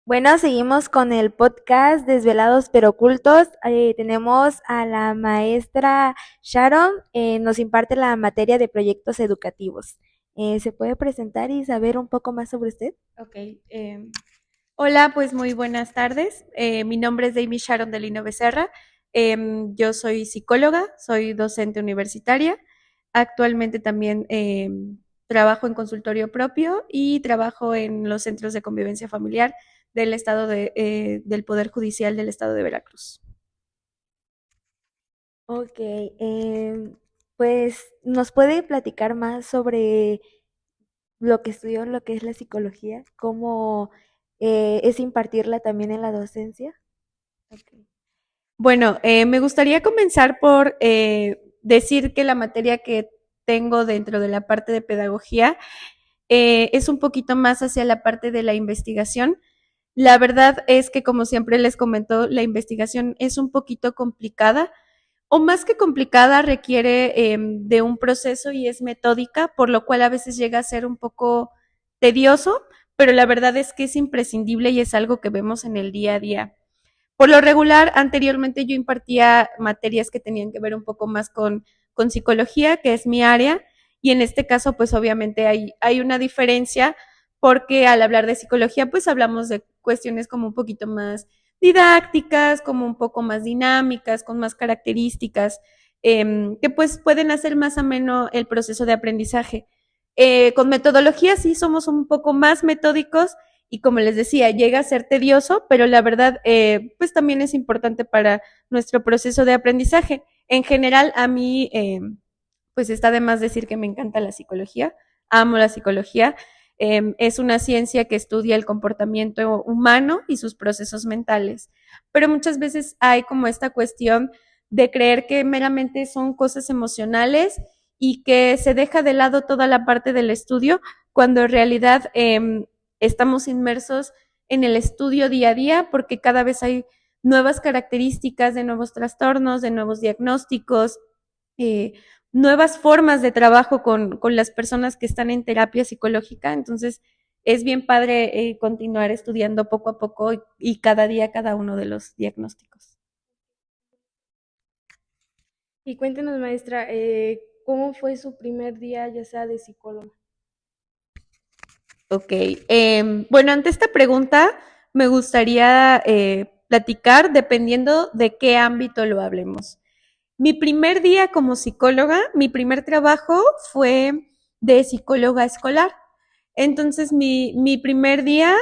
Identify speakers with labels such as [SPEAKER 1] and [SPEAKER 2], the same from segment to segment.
[SPEAKER 1] Bueno, seguimos con el podcast Desvelados pero Ocultos. Tenemos a la maestra Sharon, nos imparte la materia de proyectos educativos. ¿Se puede presentar y saber un poco más sobre usted?
[SPEAKER 2] Ok. Hola, pues muy buenas tardes. Mi nombre es Amy Sharon de Lino Becerra. Yo soy psicóloga, soy docente universitaria. Actualmente también trabajo en consultorio propio y trabajo en los centros de convivencia familiar del Poder Judicial del Estado de Veracruz.
[SPEAKER 1] Ok, pues nos puede platicar más sobre lo que estudió, lo que es la psicología, cómo es impartirla también en la docencia.
[SPEAKER 2] Ok. Bueno, me gustaría comenzar por decir que la materia que tengo dentro de la parte de pedagogía es un poquito más hacia la parte de la investigación. La verdad es que, como siempre les comento, la investigación es un poquito complicada, o más que complicada, requiere de un proceso y es metódica, por lo cual a veces llega a ser un poco tedioso, pero la verdad es que es imprescindible y es algo que vemos en el día a día. Por lo regular, anteriormente yo impartía materias que tenían que ver un poco más con psicología, que es mi área, y en este caso, pues obviamente hay una diferencia, porque al hablar de psicología, pues hablamos de cuestiones como un poquito más didácticas, como un poco más dinámicas, con más características, que pues pueden hacer más ameno el proceso de aprendizaje. Con metodología sí somos un poco más metódicos y como les decía, llega a ser tedioso, pero la verdad, pues también es importante para nuestro proceso de aprendizaje. En general, a mí, pues está de más decir que me encanta la psicología, amo la psicología. Es una ciencia que estudia el comportamiento humano y sus procesos mentales, pero muchas veces hay como esta cuestión de creer que meramente son cosas emocionales y que se deja de lado toda la parte del estudio, cuando en realidad estamos inmersos en el estudio día a día porque cada vez hay nuevas características de nuevos trastornos, de nuevos diagnósticos, eh, nuevas formas de trabajo con las personas que están en terapia psicológica. Entonces, es bien padre continuar estudiando poco a poco y cada día cada uno de los diagnósticos.
[SPEAKER 1] Y cuéntenos, maestra, ¿cómo fue su primer día, ya sea de psicóloga?
[SPEAKER 2] Ok, bueno, ante esta pregunta me gustaría platicar dependiendo de qué ámbito lo hablemos. Mi primer día como psicóloga, mi primer trabajo fue de psicóloga escolar. Entonces, mi primer día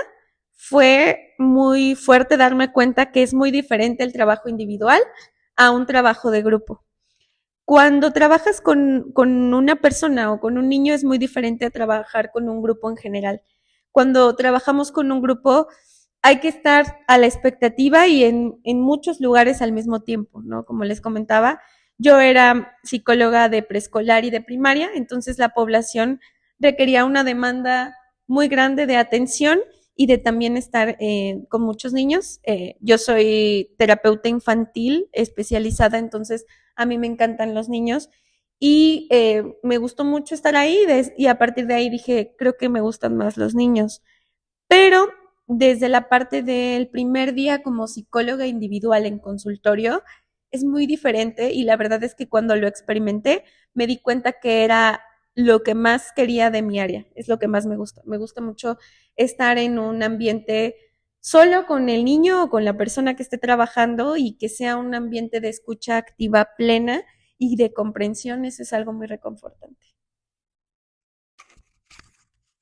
[SPEAKER 2] fue muy fuerte darme cuenta que es muy diferente el trabajo individual a un trabajo de grupo. Cuando trabajas con una persona o con un niño es muy diferente a trabajar con un grupo en general. Cuando trabajamos con un grupo hay que estar a la expectativa y en muchos lugares al mismo tiempo, ¿no? Como les comentaba, yo era psicóloga de preescolar y de primaria, entonces la población requería una demanda muy grande de atención y de también estar con muchos niños. Yo soy terapeuta infantil especializada, entonces a mí me encantan los niños y me gustó mucho estar ahí y a partir de ahí dije, creo que me gustan más los niños. Pero desde la parte del primer día como psicóloga individual en consultorio, es muy diferente y la verdad es que cuando lo experimenté me di cuenta que era lo que más quería de mi área, es lo que más me gusta. Me gusta mucho estar en un ambiente solo con el niño o con la persona que esté trabajando y que sea un ambiente de escucha activa plena y de comprensión, eso es algo muy reconfortante.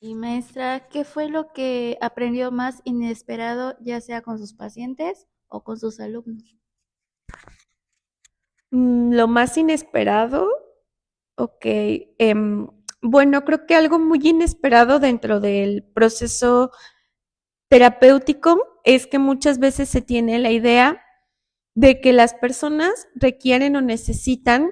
[SPEAKER 3] Y maestra, ¿qué fue lo que aprendió más inesperado, ya sea con sus pacientes o con sus alumnos?
[SPEAKER 2] Lo más inesperado, ok. Bueno, creo que algo muy inesperado dentro del proceso terapéutico es que muchas veces se tiene la idea de que las personas requieren o necesitan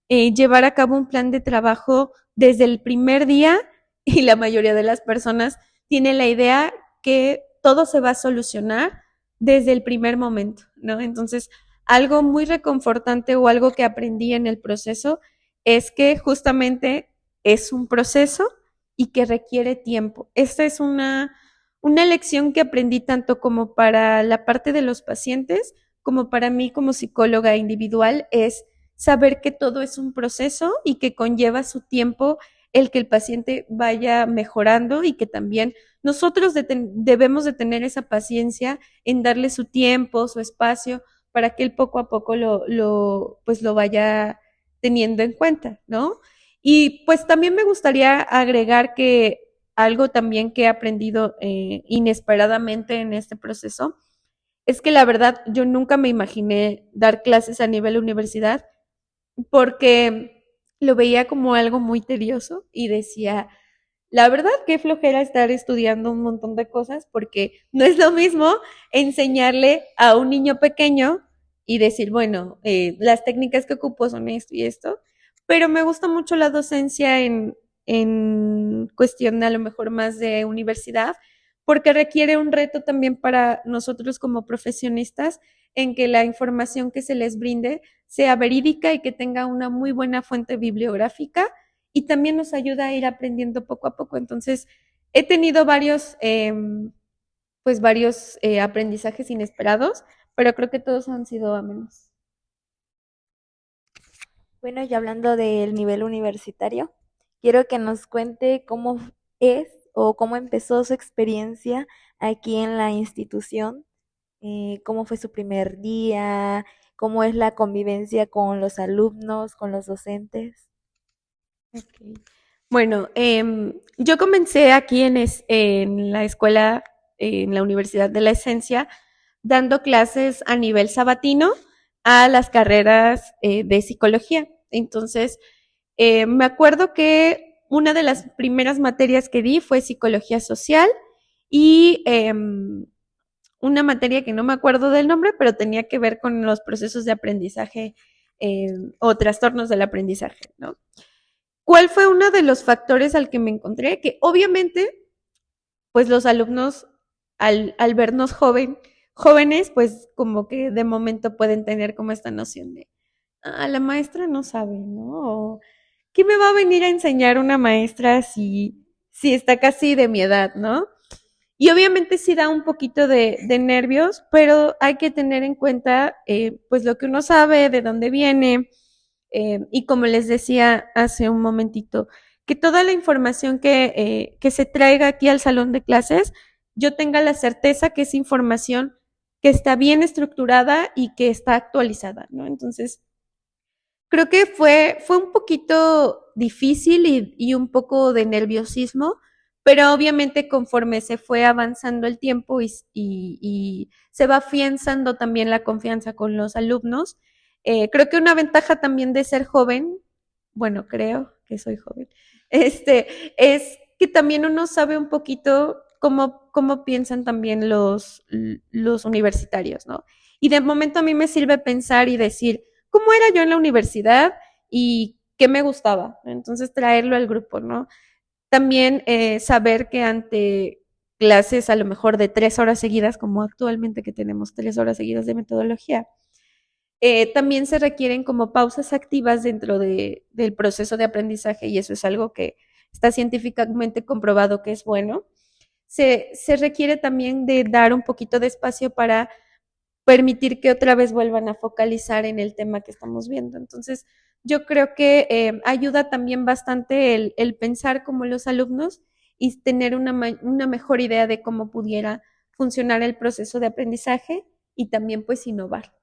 [SPEAKER 2] llevar a cabo un plan de trabajo desde el primer día y la mayoría de las personas tienen la idea que todo se va a solucionar desde el primer momento, ¿no? Entonces, algo muy reconfortante o algo que aprendí en el proceso es que justamente es un proceso y que requiere tiempo. Esta es una lección que aprendí tanto como para la parte de los pacientes, como para mí como psicóloga individual, es saber que todo es un proceso y que conlleva su tiempo el que el paciente vaya mejorando y que también nosotros debemos de tener esa paciencia en darle su tiempo, su espacio, para que él poco a poco pues lo vaya teniendo en cuenta, ¿no? Y pues también me gustaría agregar que algo también que he aprendido inesperadamente en este proceso es que la verdad yo nunca me imaginé dar clases a nivel universidad porque lo veía como algo muy tedioso y decía, la verdad, qué flojera estar estudiando un montón de cosas porque no es lo mismo enseñarle a un niño pequeño y decir, bueno, las técnicas que ocupo son esto y esto, pero me gusta mucho la docencia en cuestión a lo mejor más de universidad, porque requiere un reto también para nosotros como profesionistas en que la información que se les brinde sea verídica y que tenga una muy buena fuente bibliográfica y también nos ayuda a ir aprendiendo poco a poco. Entonces, he tenido varios aprendizajes inesperados, pero creo que todos han sido amenos.
[SPEAKER 1] Bueno, y hablando del nivel universitario, quiero que nos cuente cómo es o cómo empezó su experiencia aquí en la institución, cómo fue su primer día, cómo es la convivencia con los alumnos, con los docentes.
[SPEAKER 2] Okay. Bueno, yo comencé aquí en la escuela, en la Universidad de la Esencia, dando clases a nivel sabatino a las carreras de psicología. Entonces, me acuerdo que una de las primeras materias que di fue psicología social y una materia que no me acuerdo del nombre, pero tenía que ver con los procesos de aprendizaje o trastornos del aprendizaje, ¿no? ¿Cuál fue uno de los factores al que me encontré? Que obviamente, pues los alumnos, al vernos jóvenes, pues como que de momento pueden tener como esta noción de, la maestra no sabe, ¿no? O, ¿qué me va a venir a enseñar una maestra si está casi de mi edad, ¿no? Y obviamente sí da un poquito de nervios, pero hay que tener en cuenta pues lo que uno sabe, de dónde viene, y como les decía hace un momentito, que toda la información que se traiga aquí al salón de clases, yo tenga la certeza que es información que está bien estructurada y que está actualizada, ¿no? Entonces, creo que fue un poquito difícil y un poco de nerviosismo, pero obviamente conforme se fue avanzando el tiempo y se va afianzando también la confianza con los alumnos, creo que una ventaja también de ser joven, bueno, creo que soy joven, es que también uno sabe un poquito cómo piensan también los universitarios, ¿no? Y de momento a mí me sirve pensar y decir, cómo era yo en la universidad y qué me gustaba. Entonces traerlo al grupo, ¿no? También saber que ante clases a lo mejor de 3 horas seguidas, como actualmente que tenemos 3 horas seguidas de metodología, también se requieren como pausas activas dentro del proceso de aprendizaje y eso es algo que está científicamente comprobado que es bueno. Se requiere también de dar un poquito de espacio para permitir que otra vez vuelvan a focalizar en el tema que estamos viendo. Entonces, yo creo que ayuda también bastante el pensar como los alumnos y tener una mejor idea de cómo pudiera funcionar el proceso de aprendizaje y también pues innovar.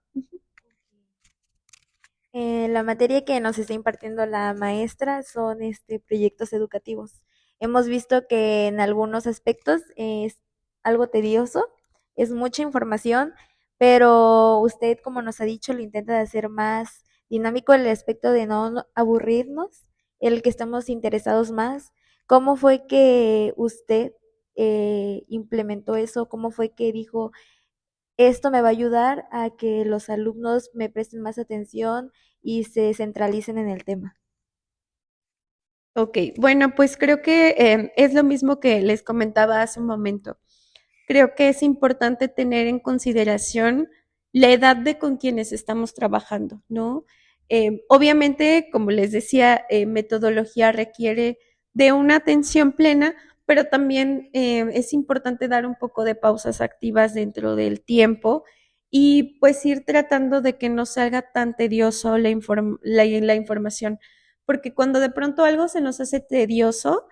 [SPEAKER 1] La materia que nos está impartiendo la maestra son proyectos educativos. Hemos visto que en algunos aspectos es algo tedioso, es mucha información, pero usted, como nos ha dicho, lo intenta de hacer más dinámico el aspecto de no aburrirnos, el que estemos interesados más. ¿Cómo fue que usted implementó eso? ¿Cómo fue que dijo, esto me va a ayudar a que los alumnos me presten más atención y se centralicen en el tema?
[SPEAKER 2] Ok, bueno, pues creo que es lo mismo que les comentaba hace un momento. Creo que es importante tener en consideración la edad de con quienes estamos trabajando, ¿no? Obviamente, como les decía, metodología requiere de una atención plena, pero también es importante dar un poco de pausas activas dentro del tiempo y pues ir tratando de que no salga tan tedioso la información, porque cuando de pronto algo se nos hace tedioso,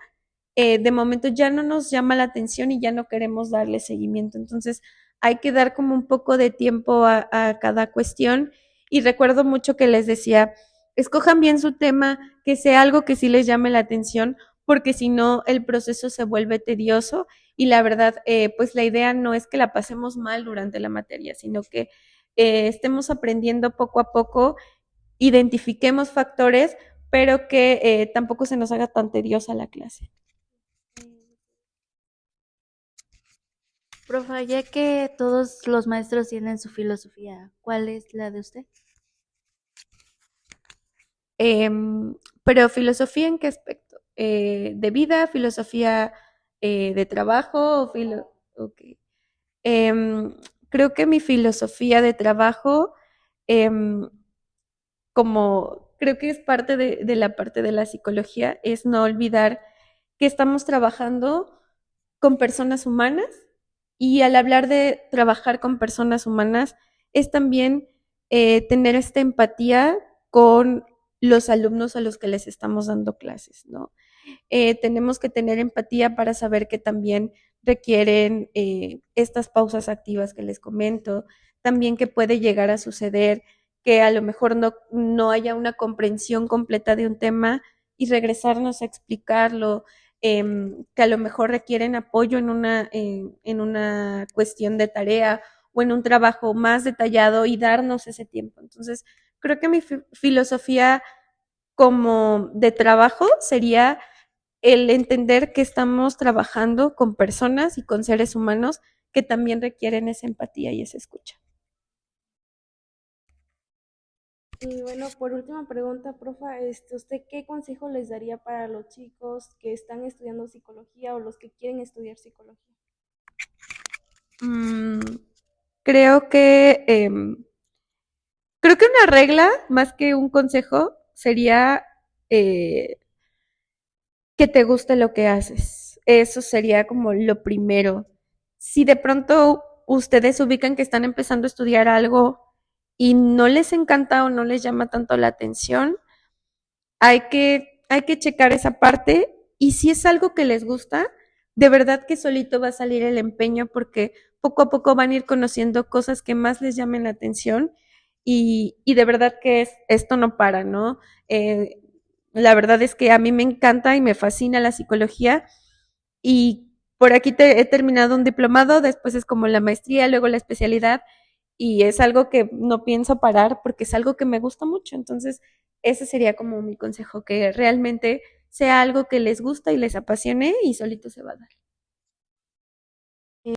[SPEAKER 2] de momento ya no nos llama la atención y ya no queremos darle seguimiento. Entonces hay que dar como un poco de tiempo a cada cuestión. Y recuerdo mucho que les decía, escojan bien su tema, que sea algo que sí les llame la atención, porque si no el proceso se vuelve tedioso y la verdad, pues la idea no es que la pasemos mal durante la materia, sino que estemos aprendiendo poco a poco, identifiquemos factores, pero que tampoco se nos haga tan tediosa la clase.
[SPEAKER 3] Profa, ya que todos los maestros tienen su filosofía, ¿cuál es la de usted?
[SPEAKER 2] Pero filosofía en qué aspecto? ¿De vida, filosofía de trabajo? Okay. Creo que mi filosofía de trabajo, em, como creo que es parte de la parte de la psicología, es no olvidar que estamos trabajando con personas humanas y al hablar de trabajar con personas humanas es también tener esta empatía con los alumnos a los que les estamos dando clases, ¿no? Tenemos que tener empatía para saber que también requieren estas pausas activas que les comento, también que puede llegar a suceder que a lo mejor no haya una comprensión completa de un tema y regresarnos a explicarlo, que a lo mejor requieren apoyo en una cuestión de tarea o en un trabajo más detallado y darnos ese tiempo. Entonces, creo que mi filosofía como de trabajo sería el entender que estamos trabajando con personas y con seres humanos que también requieren esa empatía y esa escucha.
[SPEAKER 1] Y bueno, por última pregunta, profa, ¿usted qué consejo les daría para los chicos que están estudiando psicología o los que quieren estudiar psicología?
[SPEAKER 2] Mm, creo que creo que una regla más que un consejo sería que te guste lo que haces. Eso sería como lo primero. Si de pronto ustedes ubican que están empezando a estudiar algo y no les encanta o no les llama tanto la atención, hay que checar esa parte y si es algo que les gusta, de verdad que solito va a salir el empeño porque poco a poco van a ir conociendo cosas que más les llamen la atención y de verdad que esto no para, ¿no? La verdad es que a mí me encanta y me fascina la psicología y por aquí he terminado un diplomado, después es como la maestría, luego la especialidad y es algo que no pienso parar porque es algo que me gusta mucho. Entonces, ese sería como mi consejo, que realmente sea algo que les gusta y les apasione y solito se va a dar.